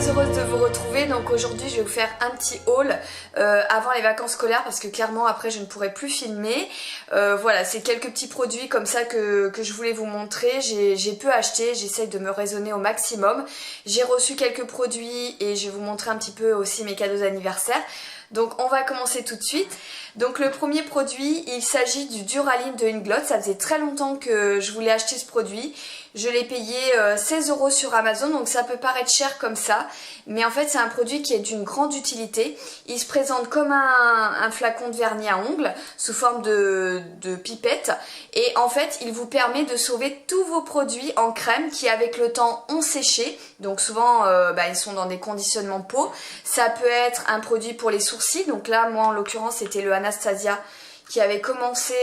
très heureuse de vous retrouver. Donc aujourd'hui je vais vous faire un petit haul avant les vacances scolaires parce que clairement après je ne pourrai plus filmer. Voilà, c'est quelques petits produits comme ça que je voulais vous montrer. J'ai peu acheté, j'essaye de me raisonner au maximum. J'ai reçu quelques produits et je vais vous montrer un petit peu aussi mes cadeaux d'anniversaire. Donc on va commencer tout de suite. Donc le premier produit, il s'agit du Duraline de Inglot. Ça faisait très longtemps que je voulais acheter ce produit. Je l'ai payé 16 € sur Amazon, donc ça peut paraître cher comme ça. Mais en fait c'est un produit qui est d'une grande utilité. Il se présente comme un flacon de vernis à ongles sous forme de pipette. Et en fait il vous permet de sauver tous vos produits en crème qui avec le temps ont séché. Donc souvent ils sont dans des conditionnements peau. Ça peut être un produit pour les sourcils. Donc là moi en l'occurrence c'était le Anastasia qui avait commencé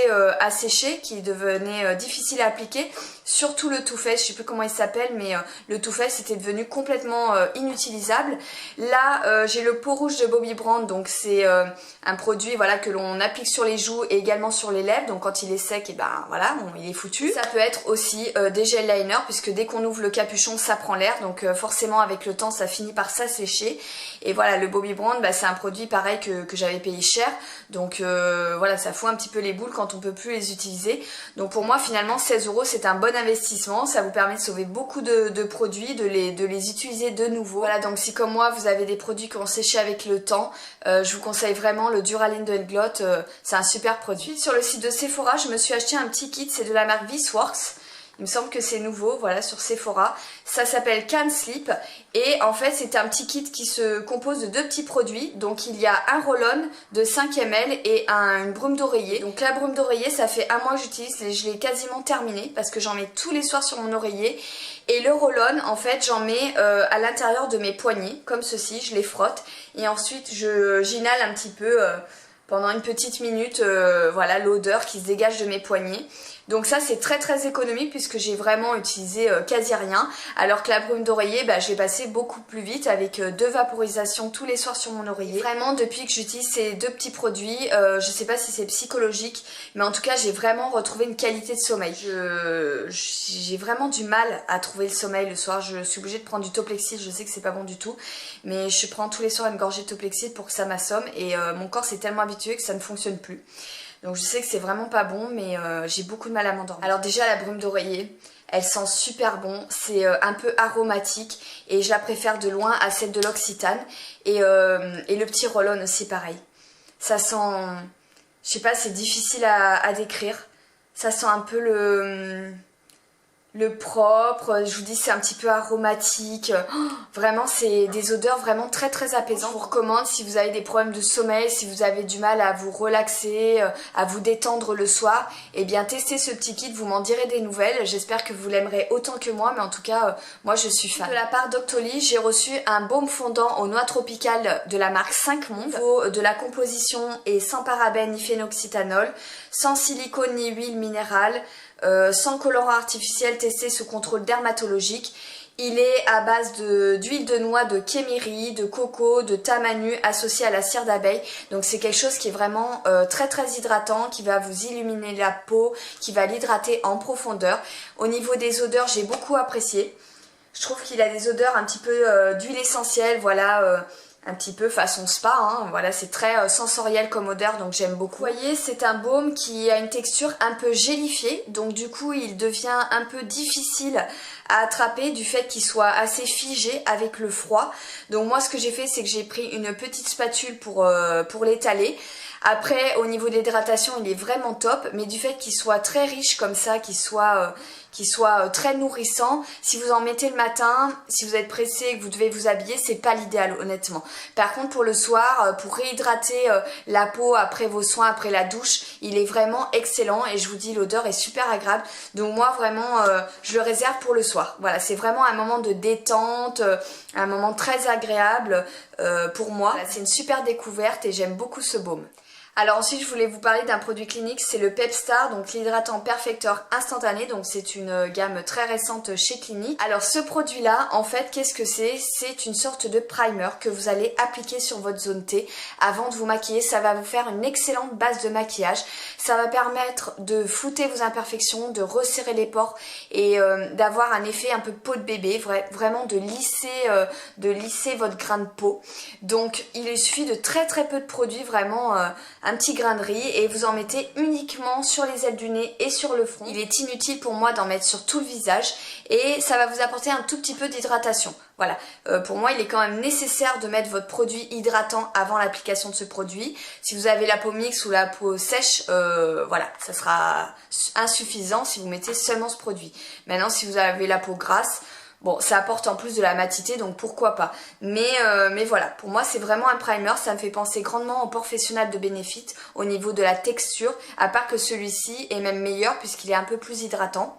à sécher, qui devenait difficile à appliquer, surtout le Too Faced, je sais plus comment il s'appelle, mais le Too Faced était devenu complètement inutilisable. Là j'ai le pot rouge de Bobbi Brown, donc c'est un produit voilà, que l'on applique sur les joues et également sur les lèvres, donc quand il est sec, et ben voilà, il est foutu. Ça peut être aussi des gel liners, puisque dès qu'on ouvre le capuchon ça prend l'air, donc forcément avec le temps ça finit par s'assécher. Et voilà, le Bobbi Brown, c'est un produit pareil que j'avais payé cher, donc voilà, ça fout un petit peu les boules quand on peut plus les utiliser. Donc pour moi finalement 16 € c'est un bon investissement, ça vous permet de sauver beaucoup de produits, de les utiliser de nouveau. Voilà, donc si comme moi vous avez des produits qui ont séché avec le temps, je vous conseille vraiment le Duraline de Inglot, c'est un super produit. Sur le site de Sephora je me suis acheté un petit kit, c'est de la marque Visworks. Il me semble que c'est nouveau, voilà, sur Sephora. Ça s'appelle Can Sleep et en fait c'est un petit kit qui se compose de deux petits produits. Donc il y a un roll-on de 5 ml et une brume d'oreiller. Donc la brume d'oreiller ça fait un mois que j'utilise et je l'ai quasiment terminée parce que j'en mets tous les soirs sur mon oreiller. Et le roll-on en fait j'en mets à l'intérieur de mes poignets comme ceci, je les frotte et ensuite j'inhale un petit peu pendant une petite minute voilà l'odeur qui se dégage de mes poignets. Donc ça c'est très économique puisque j'ai vraiment utilisé quasi rien. Alors que la brume d'oreiller, je l'ai passé beaucoup plus vite avec 2 vaporisations tous les soirs sur mon oreiller. Vraiment depuis que j'utilise ces deux petits produits, je sais pas si c'est psychologique, mais en tout cas j'ai vraiment retrouvé une qualité de sommeil. J'ai vraiment du mal à trouver le sommeil le soir. Je suis obligée de prendre du Toplexil, je sais que c'est pas bon du tout, mais je prends tous les soirs une gorgée de Toplexil pour que ça m'assomme et mon corps s'est tellement habitué que ça ne fonctionne plus. Donc je sais que c'est vraiment pas bon, mais j'ai beaucoup de mal à m'endormir. Alors déjà la brume d'oreiller, elle sent super bon, c'est un peu aromatique et je la préfère de loin à celle de l'Occitane. Et le petit roll-on aussi pareil. Ça sent, je sais pas, c'est difficile à décrire. Ça sent un peu le propre, je vous dis c'est un petit peu aromatique, vraiment c'est des odeurs vraiment très apaisantes. Je vous recommande si vous avez des problèmes de sommeil, si vous avez du mal à vous relaxer, à vous détendre le soir, et bien testez ce petit kit, vous m'en direz des nouvelles, j'espère que vous l'aimerez autant que moi, mais en tout cas moi je suis fan. De la part d'Octoly, j'ai reçu un baume fondant aux noix tropicales de la marque 5 Mondes, de la composition est sans parabènes ni phénoxyéthanol, sans silicone ni huile minérale, sans colorant artificiel testé sous contrôle dermatologique. Il est à base d'huile de noix de kémiri, de coco, de tamanu associé à la cire d'abeille. Donc c'est quelque chose qui est vraiment très hydratant, qui va vous illuminer la peau, qui va l'hydrater en profondeur. Au niveau des odeurs, j'ai beaucoup apprécié. Je trouve qu'il a des odeurs un petit peu d'huile essentielle, voilà, un petit peu façon spa, hein. Voilà, c'est très sensoriel comme odeur, donc j'aime beaucoup. Vous voyez, c'est un baume qui a une texture un peu gélifiée, donc du coup il devient un peu difficile à attraper du fait qu'il soit assez figé avec le froid. Donc moi ce que j'ai fait, c'est que j'ai pris une petite spatule pour l'étaler. Après au niveau de l'hydratation il est vraiment top, mais du fait qu'il soit très riche comme ça, qu'il soit très nourrissant, si vous en mettez le matin, si vous êtes pressé et que vous devez vous habiller, c'est pas l'idéal honnêtement. Par contre pour le soir, pour réhydrater la peau après vos soins, après la douche, il est vraiment excellent et je vous dis l'odeur est super agréable. Donc moi vraiment je le réserve pour le soir. Voilà, c'est vraiment un moment de détente, un moment très agréable pour moi. Voilà, c'est une super découverte et j'aime beaucoup ce baume. Alors ensuite je voulais vous parler d'un produit Clinique, c'est le Pepstar, donc l'hydratant perfecteur instantané, donc c'est une gamme très récente chez Clinique. Alors ce produit là en fait qu'est-ce que c'est? C'est une sorte de primer que vous allez appliquer sur votre zone T avant de vous maquiller. Ça va vous faire une excellente base de maquillage, ça va permettre de flouter vos imperfections, de resserrer les pores et d'avoir un effet un peu peau de bébé, vraiment de lisser votre grain de peau. Donc il suffit de très peu de produits, vraiment un petit grain de riz, et vous en mettez uniquement sur les ailes du nez et sur le front. Il est inutile pour moi d'en mettre sur tout le visage et ça va vous apporter un tout petit peu d'hydratation. Voilà, pour moi il est quand même nécessaire de mettre votre produit hydratant avant l'application de ce produit. Si vous avez la peau mixte ou la peau sèche, voilà, ça sera insuffisant si vous mettez seulement ce produit. Maintenant si vous avez la peau grasse, bon, ça apporte en plus de la matité, donc pourquoi pas. Mais voilà, pour moi c'est vraiment un primer, ça me fait penser grandement au Professionnel de Benefit au niveau de la texture, à part que celui-ci est même meilleur puisqu'il est un peu plus hydratant.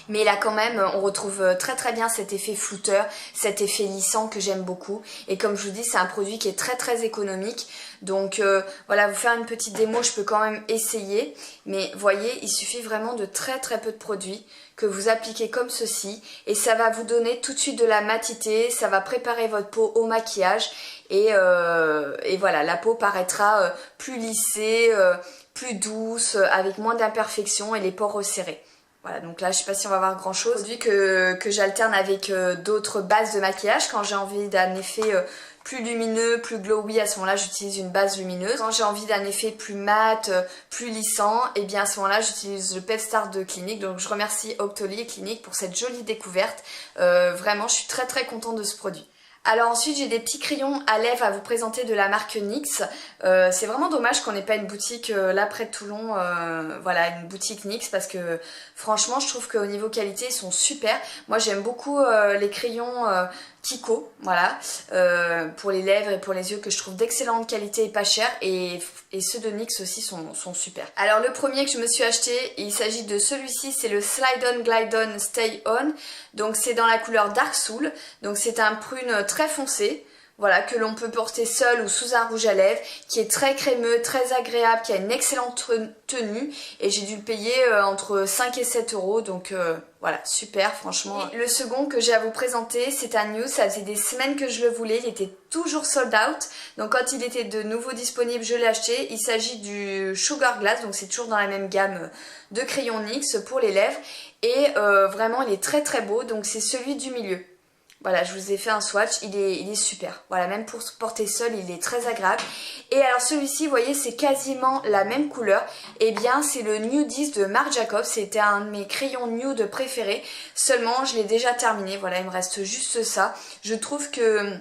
Mais là quand même on retrouve très bien cet effet flouteur, cet effet lissant que j'aime beaucoup. Et comme je vous dis, c'est un produit qui est très économique. Donc voilà, vous faire une petite démo, je peux quand même essayer. Mais voyez, il suffit vraiment de très peu de produits que vous appliquez comme ceci. Et ça va vous donner tout de suite de la matité, ça va préparer votre peau au maquillage. Et voilà, la peau paraîtra plus lissée, plus douce, avec moins d'imperfections et les pores resserrés. Voilà, donc là je sais pas si on va voir grand chose. Produit que j'alterne avec d'autres bases de maquillage. Quand j'ai envie d'un effet plus lumineux, plus glowy, à ce moment là j'utilise une base lumineuse. Quand j'ai envie d'un effet plus mat, plus lissant, et bien à ce moment là j'utilise le Pepstar de Clinique. Donc je remercie Octoly et Clinique pour cette jolie découverte. Vraiment je suis très contente de ce produit. Alors ensuite j'ai des petits crayons à lèvres à vous présenter de la marque NYX. C'est vraiment dommage qu'on n'ait pas une boutique là près de Toulon, voilà, une boutique NYX, parce que franchement je trouve qu'au niveau qualité ils sont super. Moi j'aime beaucoup les crayons Kiko, voilà, pour les lèvres et pour les yeux, que je trouve d'excellente qualité et pas cher, et ceux de NYX aussi sont super. Alors le premier que je me suis acheté, il s'agit de celui-ci, c'est le Slide On Glide On Stay On, donc c'est dans la couleur Dark Soul, donc c'est un prune très foncé. Voilà, que l'on peut porter seul ou sous un rouge à lèvres, qui est très crémeux, très agréable, qui a une excellente tenue, et j'ai dû le payer entre 5 et 7 euros, donc voilà, super franchement. Et le second que j'ai à vous présenter, c'est un nude, ça faisait des semaines que je le voulais, il était toujours sold out, donc quand il était de nouveau disponible je l'ai acheté. Il s'agit du Sugar Glass, donc c'est toujours dans la même gamme de crayons NYX pour les lèvres, et vraiment il est très beau, donc c'est celui du milieu. Voilà, je vous ai fait un swatch, il est super. Voilà, même pour se porter seul, il est très agréable. Et alors celui-ci, vous voyez, c'est quasiment la même couleur. Eh bien, c'est le Nudist de Marc Jacobs. C'était un de mes crayons nude préférés. Seulement, je l'ai déjà terminé. Voilà, il me reste juste ça. Je trouve que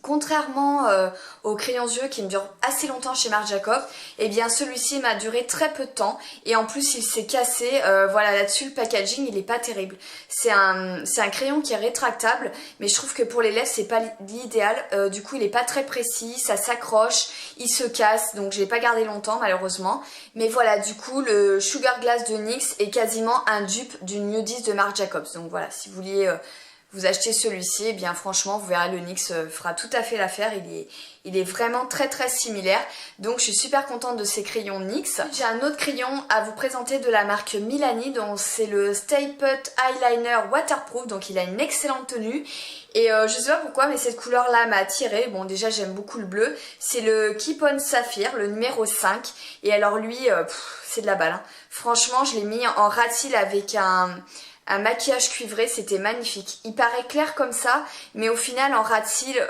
contrairement aux crayons yeux qui me durent assez longtemps chez Marc Jacobs, eh bien celui-ci m'a duré très peu de temps, et en plus il s'est cassé. Voilà, là-dessus le packaging il est pas terrible. C'est un crayon qui est rétractable, mais je trouve que pour les lèvres c'est pas l'idéal. Du coup il est pas très précis, ça s'accroche, il se casse, donc je l'ai pas gardé longtemps malheureusement. Mais voilà, du coup le Sugar Glass de NYX est quasiment un dupe du Nudist de Marc Jacobs. Donc voilà, si vous vouliez vous achetez celui-ci, et bien franchement vous verrez, le NYX fera tout à fait l'affaire. Il est vraiment très similaire, donc je suis super contente de ces crayons NYX. J'ai un autre crayon à vous présenter de la marque Milani, donc c'est le Stay Put Eyeliner Waterproof, donc il a une excellente tenue. Et je sais pas pourquoi, mais cette couleur là m'a attirée. Bon, déjà j'aime beaucoup le bleu, c'est le Keep On Sapphire, le numéro 5, et alors lui c'est de la balle hein. Franchement je l'ai mis en rat cils avec un maquillage cuivré, c'était magnifique. Il paraît clair comme ça, mais au final en rat de cils,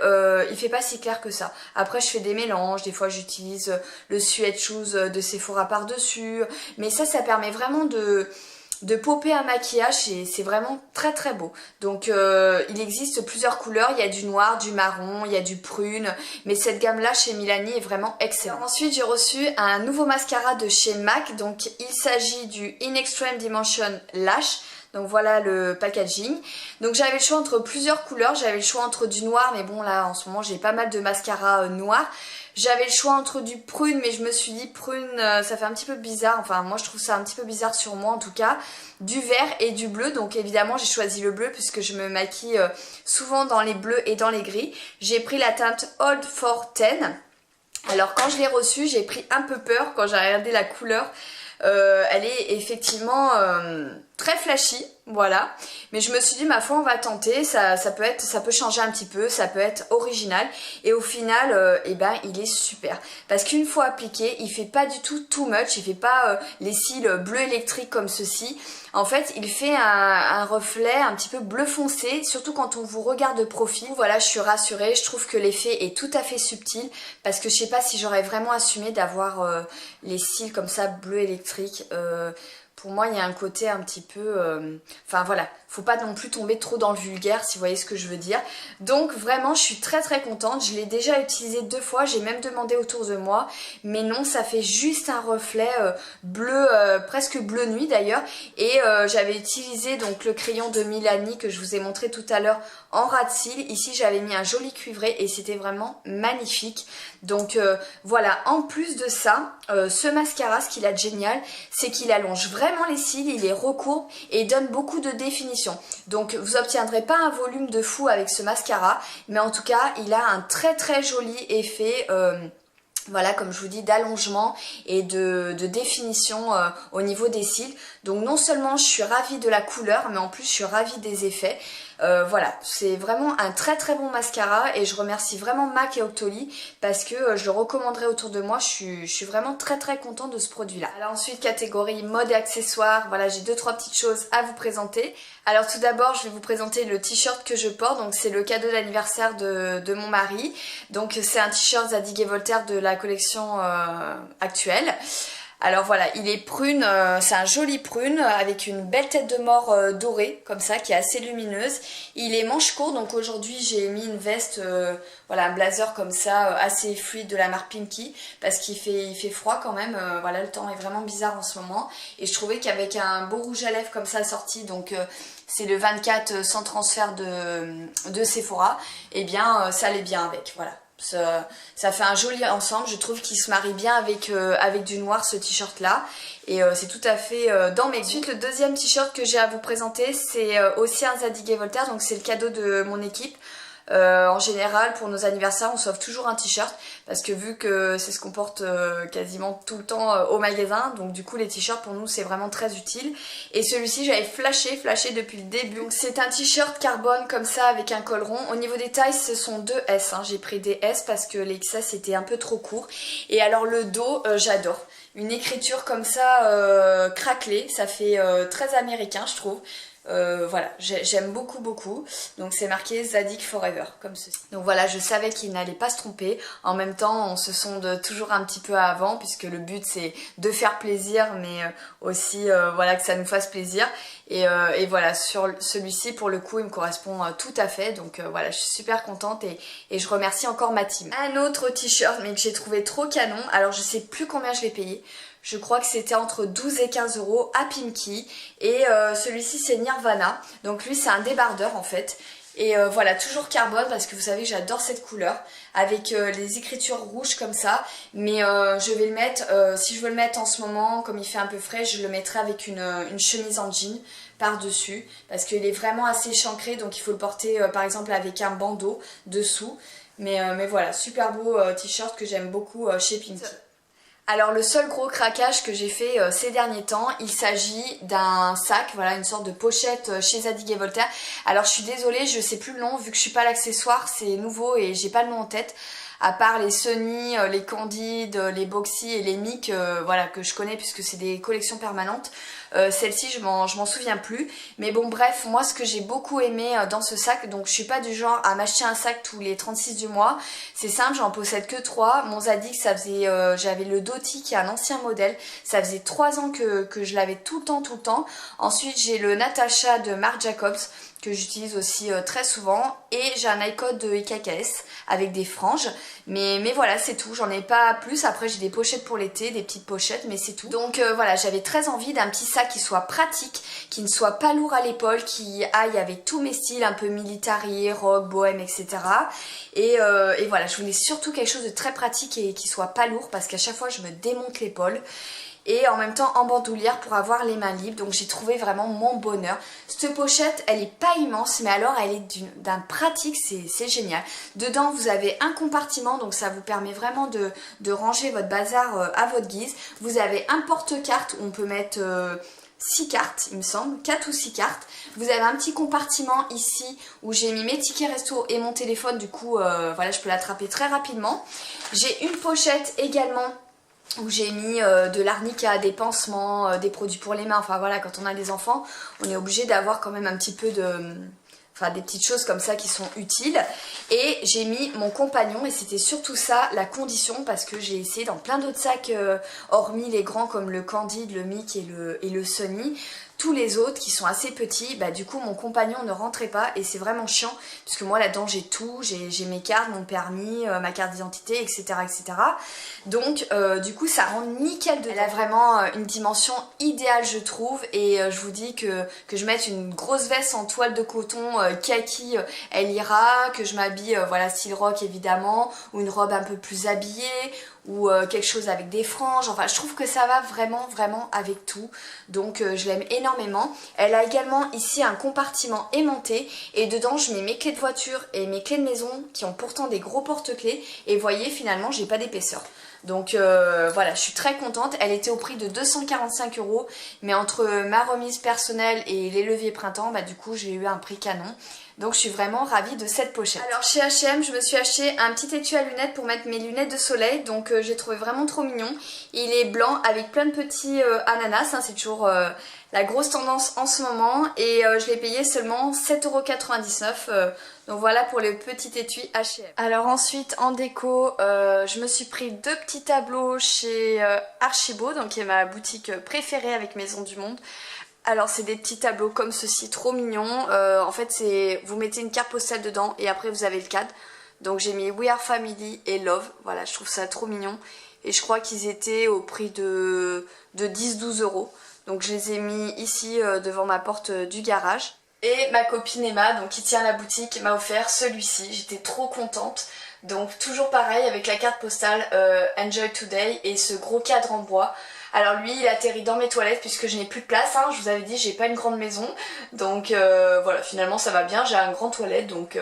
il fait pas si clair que ça. Après je fais des mélanges, des fois j'utilise le Suede Shoes de Sephora par dessus, mais ça permet vraiment de popper un maquillage, et c'est vraiment très beau. Donc il existe plusieurs couleurs, il y a du noir, du marron, il y a du prune, mais cette gamme là chez Milani est vraiment excellente. Ensuite j'ai reçu un nouveau mascara de chez MAC, donc il s'agit du In Extreme Dimension Lash. Donc voilà le packaging. Donc j'avais le choix entre plusieurs couleurs, j'avais le choix entre du noir, mais bon là en ce moment j'ai pas mal de mascara noir. J'avais le choix entre du prune, mais je me suis dit prune ça fait un petit peu bizarre, enfin moi je trouve ça un petit peu bizarre sur moi en tout cas. Du vert et du bleu, donc évidemment j'ai choisi le bleu puisque je me maquille souvent dans les bleus et dans les gris. J'ai pris la teinte Old for 10. Alors quand je l'ai reçu, j'ai pris un peu peur quand j'ai regardé la couleur. Elle est effectivement très flashy, voilà. Mais je me suis dit, ma foi, on va tenter. Ça peut changer un petit peu, ça peut être original. Et au final, eh ben, il est super. Parce qu'une fois appliqué, il fait pas du tout too much. Il fait pas les cils bleu électrique comme ceci. En fait, il fait un reflet un petit peu bleu foncé, surtout quand on vous regarde de profil. Voilà, je suis rassurée. Je trouve que l'effet est tout à fait subtil. Parce que je sais pas si j'aurais vraiment assumé d'avoir les cils comme ça bleu électrique. Pour moi, il y a un côté un petit peu... Enfin voilà, faut pas non plus tomber trop dans le vulgaire, si vous voyez ce que je veux dire. Donc vraiment, je suis très très contente. Je l'ai déjà utilisé 2 fois, j'ai même demandé autour de moi. Mais non, ça fait juste un reflet bleu, presque bleu nuit d'ailleurs. Et j'avais utilisé donc le crayon de Milani que je vous ai montré tout à l'heure en ras de cils. Ici, j'avais mis un joli cuivré et c'était vraiment magnifique. Donc voilà, en plus de ça, ce mascara, ce qu'il a de génial, c'est qu'il allonge vraiment les cils, il les recourbe et il donne beaucoup de définition. Donc vous n'obtiendrez pas un volume de fou avec ce mascara, mais en tout cas, il a un très très joli effet... voilà, comme je vous dis, d'allongement et de définition au niveau des cils. Donc non seulement je suis ravie de la couleur, mais en plus je suis ravie des effets. Voilà, c'est vraiment un très très bon mascara et je remercie vraiment MAC et Octoly parce que je le recommanderais autour de moi. Je suis vraiment très très contente de ce produit là. Alors ensuite, catégorie mode et accessoires, voilà, j'ai 2-3 petites choses à vous présenter. Alors tout d'abord, je vais vous présenter le t-shirt que je porte, donc c'est le cadeau d'anniversaire de mon mari. Donc c'est un t-shirt Zadig & Voltaire de la collection actuelle. Alors voilà, il est prune, c'est un joli prune avec une belle tête de mort dorée comme ça qui est assez lumineuse. Il est manche court, donc aujourd'hui j'ai mis une veste, voilà, un blazer comme ça assez fluide de la marque Pinky parce qu'il fait froid quand même. Voilà, le temps est vraiment bizarre en ce moment et je trouvais qu'avec un beau rouge à lèvres comme ça sorti, donc c'est le 24 sans transfert de Sephora, et bien ça allait bien avec, voilà. Ça fait un joli ensemble, je trouve qu'il se marie bien avec du noir ce t-shirt là et c'est tout à fait dans mes goûts. Ensuite, le deuxième t-shirt que j'ai à vous présenter, c'est aussi un Zadig & Voltaire, donc c'est le cadeau de mon équipe. En général, pour nos anniversaires, on s'offre toujours un t-shirt parce que vu que c'est ce qu'on porte quasiment tout le temps au magasin, donc du coup les t-shirts pour nous c'est vraiment très utile. Et celui-ci j'avais flashé depuis le début. Donc c'est un t-shirt carbone comme ça avec un col rond. Au niveau des tailles, ce sont 2 S, hein. J'ai pris des S parce que les XS c'était un peu trop court. Et alors le dos, j'adore. Une écriture comme ça craquelée, ça fait très américain je trouve. Voilà, j'aime beaucoup. Donc c'est marqué Zadig Forever, comme ceci. Donc voilà, je savais qu'il n'allait pas se tromper. En même temps, on se sonde toujours un petit peu avant, puisque le but c'est de faire plaisir, mais aussi voilà, que ça nous fasse plaisir. Et voilà, sur celui-ci, pour le coup, il me correspond tout à fait. Donc voilà, je suis super contente et je remercie encore ma team. Un autre t-shirt, mais que j'ai trouvé trop canon. Alors je sais plus combien je l'ai payé. Je crois que c'était entre 12 et 15 euros à Pinky. Et celui-ci c'est Nirvana. Donc lui c'est un débardeur en fait. Et voilà, toujours carbone parce que vous savez que j'adore cette couleur. Avec les écritures rouges comme ça. Mais je vais le mettre, si je veux le mettre en ce moment, comme il fait un peu frais, je le mettrai avec une chemise en jean par-dessus. Parce qu'il est vraiment assez échancré, donc il faut le porter par exemple avec un bandeau dessous. Mais voilà, super beau t-shirt que j'aime beaucoup chez Pinky. Alors le seul gros craquage que j'ai fait ces derniers temps, il s'agit d'un sac, voilà, une sorte de pochette chez Zadig & Voltaire. Alors je suis désolée, je sais plus le nom, vu que je suis pas l'accessoire, c'est nouveau et j'ai pas le nom en tête. À part les Sunny, les Candid, les Boxy et les Mic, voilà, que je connais puisque c'est des collections permanentes. Celle-ci, je m'en souviens plus. Mais bon, bref, moi, ce que j'ai beaucoup aimé dans ce sac, donc je suis pas du genre à m'acheter un sac tous les 36 du mois. C'est simple, j'en possède que 3. Mon Zadig, ça faisait, j'avais le Doty qui est un ancien modèle. Ça faisait 3 ans que je l'avais tout le temps. Ensuite, j'ai le Natasha de Marc Jacobs que j'utilise aussi très souvent, et j'ai un iCode de IKKS avec des franges, mais voilà, c'est tout, j'en ai pas plus. Après j'ai des pochettes pour l'été, des petites pochettes, mais c'est tout. Donc voilà, j'avais très envie d'un petit sac qui soit pratique, qui ne soit pas lourd à l'épaule, qui aille avec tous mes styles, un peu military, rock, bohème, etc. Et voilà, je voulais surtout quelque chose de très pratique et qui soit pas lourd, parce qu'à chaque fois je me démonte l'épaule. et en même temps en bandoulière pour avoir les mains libres. Donc j'ai trouvé vraiment mon bonheur. Cette pochette, elle est pas immense, mais alors elle est d'un pratique, c'est génial. Dedans vous avez un compartiment, donc ça vous permet vraiment de ranger votre bazar à votre guise. Vous avez un porte-carte où on peut mettre 6 cartes, il me semble, 4 ou 6 cartes. Vous avez un petit compartiment ici où j'ai mis mes tickets resto et mon téléphone, du coup voilà, je peux l'attraper très rapidement. J'ai une pochette également où j'ai mis de l'arnica, des pansements, des produits pour les mains. Enfin voilà, quand on a des enfants, on est obligé d'avoir quand même un petit peu de... Enfin des petites choses comme ça qui sont utiles. Et j'ai mis mon compagnon, et c'était surtout ça la condition, parce que j'ai essayé dans plein d'autres sacs, hormis les grands comme le Candide, le Mic et le Sony. Tous les autres qui sont assez petits, bah du coup mon compagnon ne rentrait pas, et c'est vraiment chiant parce que moi là-dedans j'ai tout, j'ai mes cartes, mon permis, ma carte d'identité, etc., etc. Donc du coup ça rend nickel dedans. Elle a vraiment une dimension idéale je trouve, et je vous dis que je mette une grosse veste en toile de coton kaki, elle ira, que je m'habille voilà style rock évidemment, ou une robe un peu plus habillée, ou quelque chose avec des franges. Enfin je trouve que ça va vraiment avec tout, donc je l'aime énormément. Elle a également ici un compartiment aimanté, et dedans je mets mes clés de voiture et mes clés de maison qui ont pourtant des gros porte-clés, et vous voyez finalement j'ai pas d'épaisseur. Donc voilà, je suis très contente. Elle était au prix de 245 €, mais entre ma remise personnelle et les leviers printemps, bah du coup j'ai eu un prix canon. Donc je suis vraiment ravie de cette pochette. Alors chez H&M, je me suis acheté un petit étui à lunettes pour mettre mes lunettes de soleil. Donc j'ai trouvé vraiment trop mignon. Il est blanc avec plein de petits ananas, hein, c'est toujours la grosse tendance en ce moment. Et je l'ai payé seulement 7,99 €. Donc voilà pour le petit étui H&M. Alors ensuite en déco, je me suis pris 2 petits tableaux chez Archibaud, donc qui est ma boutique préférée avec Maison du Monde. Alors c'est des petits tableaux comme ceci, trop mignons. En fait c'est, vous mettez une carte postale dedans et après vous avez le cadre. Donc j'ai mis We Are Family et Love. Voilà, je trouve ça trop mignon. Et je crois qu'ils étaient au prix de 10-12 €. Donc je les ai mis ici devant ma porte du garage. Et ma copine Emma, donc qui tient la boutique, m'a offert celui-ci. J'étais trop contente. Donc toujours pareil avec la carte postale Enjoy Today et ce gros cadre en bois. Alors lui il atterrit dans mes toilettes puisque je n'ai plus de place, hein. Je vous avais dit j'ai pas une grande maison. Donc voilà, finalement ça va bien, j'ai un grand toilette, donc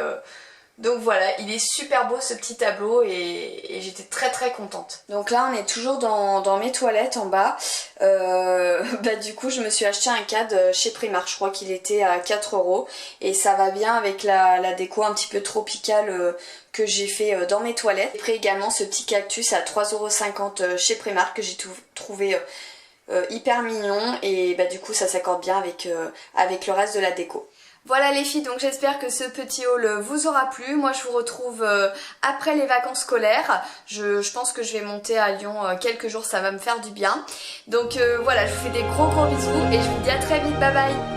voilà, il est super beau ce petit tableau, et j'étais très contente. Donc là on est toujours dans mes toilettes en bas. Bah du coup je me suis acheté un cadre chez Primark, je crois qu'il était à 4 € et ça va bien avec la déco un petit peu tropicale que j'ai fait dans mes toilettes. J'ai pris également ce petit cactus à 3,50 € chez Primark que j'ai trouvé hyper mignon, et bah du coup ça s'accorde bien avec le reste de la déco. Voilà les filles, donc j'espère que ce petit haul vous aura plu. Moi je vous retrouve après les vacances scolaires. Je pense que je vais monter à Lyon quelques jours, ça va me faire du bien. Donc voilà, je vous fais des gros bisous et je vous dis à très vite, bye bye.